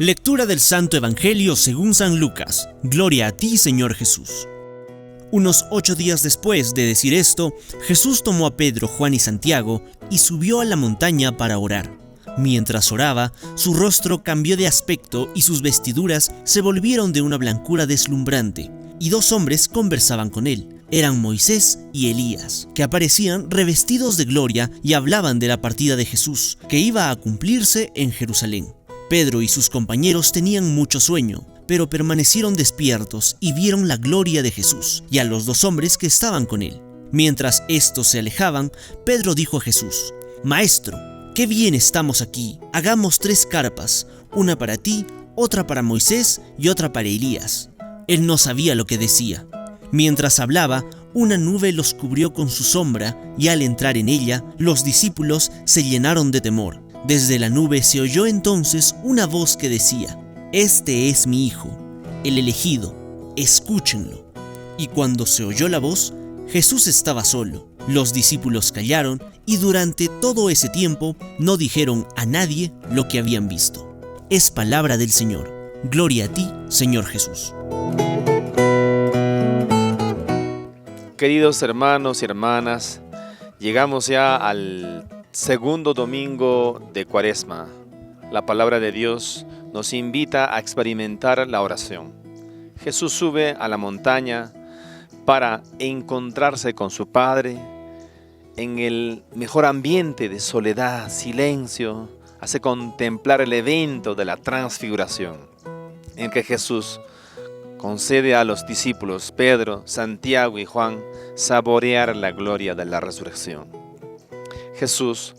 Lectura del Santo Evangelio según San Lucas. Gloria a ti, Señor Jesús. Unos 8 días después de decir esto, Jesús tomó a Pedro, Juan y Santiago y subió a la montaña para orar. Mientras oraba, su rostro cambió de aspecto y sus vestiduras se volvieron de una blancura deslumbrante, y 2 hombres conversaban con él. Eran Moisés y Elías, que aparecían revestidos de gloria y hablaban de la partida de Jesús, que iba a cumplirse en Jerusalén. Pedro y sus compañeros tenían mucho sueño, pero permanecieron despiertos y vieron la gloria de Jesús y a los 2 hombres que estaban con él. Mientras estos se alejaban, Pedro dijo a Jesús: «Maestro, qué bien estamos aquí. Hagamos 3 carpas, una para ti, otra para Moisés y otra para Elías». Él no sabía lo que decía. Mientras hablaba, una nube los cubrió con su sombra y al entrar en ella, los discípulos se llenaron de temor. Desde la nube se oyó entonces una voz que decía: «Este es mi Hijo, el elegido, escúchenlo». Y cuando se oyó la voz, Jesús estaba solo. Los discípulos callaron y durante todo ese tiempo no dijeron a nadie lo que habían visto. Es palabra del Señor. Gloria a ti, Señor Jesús. Queridos hermanos y hermanas, llegamos ya al segundo domingo de Cuaresma. La palabra de Dios nos invita a experimentar la oración. Jesús sube a la montaña para encontrarse con su Padre en el mejor ambiente de soledad, silencio. Hace contemplar el evento de la transfiguración, en que Jesús concede a los discípulos Pedro, Santiago y Juan saborear la gloria de la resurrección. Jesús,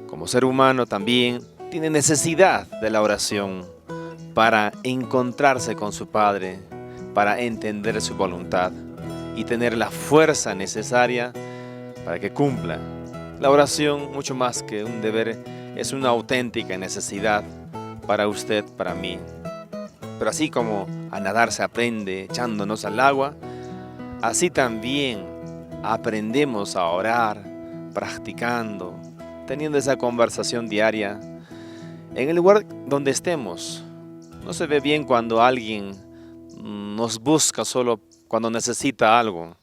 como ser humano también, tiene necesidad de la oración para encontrarse con su Padre, para entender su voluntad y tener la fuerza necesaria para que cumpla. La oración, mucho más que un deber, es una auténtica necesidad para usted, para mí. Pero así como a nadar se aprende echándonos al agua, así también aprendemos a orar, practicando, teniendo esa conversación diaria en el lugar donde estemos. No se ve bien cuando alguien nos busca solo cuando necesita algo.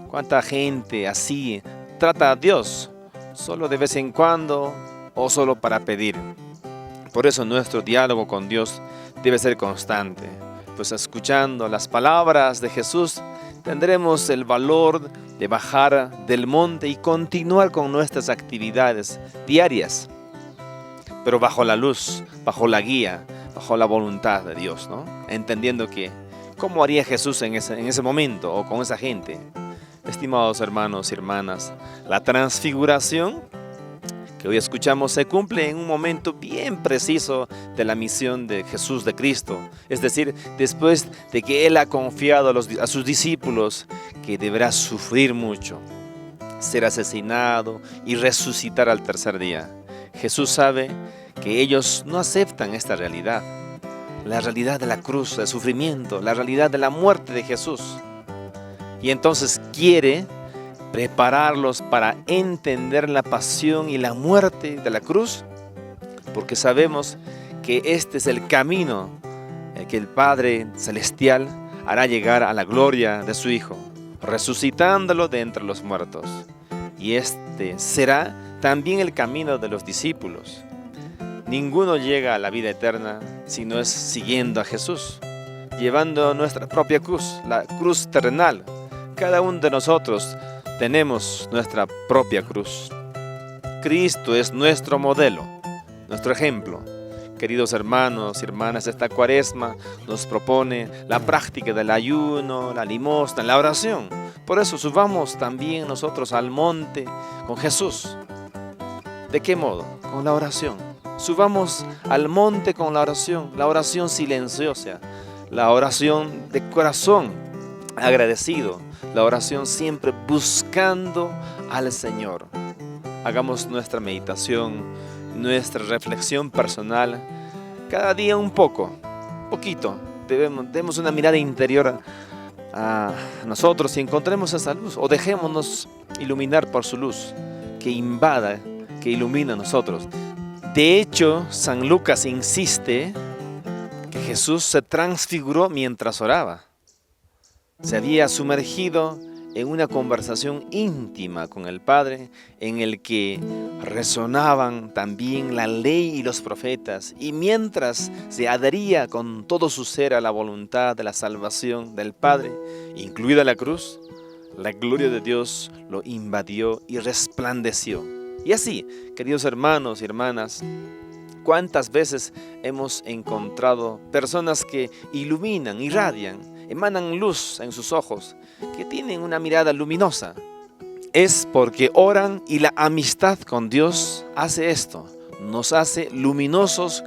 ¿Cuánta gente así trata a Dios? Solo de vez en cuando o solo para pedir. Por eso nuestro diálogo con Dios debe ser constante, pues escuchando las palabras de Jesús tendremos el valor de bajar del monte y continuar con nuestras actividades diarias, pero bajo la luz, bajo la guía, bajo la voluntad de Dios, ¿no? Entendiendo que ¿cómo haría Jesús en ese momento o con esa gente? Estimados hermanos y hermanas, la transfiguración que hoy escuchamos se cumple en un momento bien preciso de la misión de Jesús de Cristo. Es decir, después de que Él ha confiado a sus discípulos que deberá sufrir mucho, ser asesinado y resucitar al tercer día. Jesús sabe que ellos no aceptan esta realidad, la realidad de la cruz, del sufrimiento, la realidad de la muerte de Jesús. Y entonces quiere prepararlos para entender la pasión y la muerte de la cruz, porque sabemos que este es el camino que el Padre Celestial hará llegar a la gloria de su Hijo, resucitándolo de entre los muertos. Y este será también el camino de los discípulos. Ninguno llega a la vida eterna si no es siguiendo a Jesús, llevando nuestra propia cruz, la cruz terrenal. Cada uno de nosotros tenemos nuestra propia cruz. Cristo es nuestro modelo, nuestro ejemplo. Queridos hermanos y hermanas, esta Cuaresma nos propone la práctica del ayuno, la limosna, la oración. Por eso subamos también nosotros al monte con Jesús. ¿De qué modo? Con la oración. Subamos al monte con la oración silenciosa, la oración de corazón agradecido, la oración siempre buscando al Señor. Hagamos nuestra meditación, nuestra reflexión personal, cada día un poquito. Demos una mirada interior a nosotros y encontremos esa luz, o dejémonos iluminar por su luz, que invada, que ilumina a nosotros. De hecho, San Lucas insiste que Jesús se transfiguró mientras oraba. Se había sumergido en una conversación íntima con el Padre, en el que resonaban también la ley y los profetas, y mientras se adhería con todo su ser a la voluntad de la salvación del Padre, incluida la cruz, la gloria de Dios lo invadió y resplandeció. Y así, queridos hermanos y hermanas, ¿cuántas veces hemos encontrado personas que iluminan, irradian, emanan luz en sus ojos, que tienen una mirada luminosa? Es porque oran y la amistad con Dios hace esto, nos hace luminosos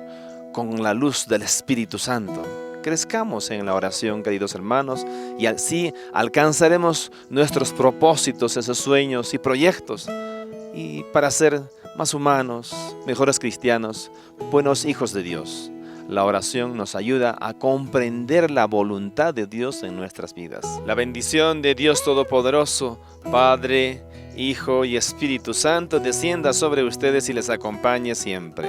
con la luz del Espíritu Santo. Crezcamos en la oración, queridos hermanos, y así alcanzaremos nuestros propósitos, esos sueños y proyectos, y para ser más humanos, mejores cristianos, buenos hijos de Dios. La oración nos ayuda a comprender la voluntad de Dios en nuestras vidas. La bendición de Dios Todopoderoso, Padre, Hijo y Espíritu Santo, descienda sobre ustedes y les acompañe siempre.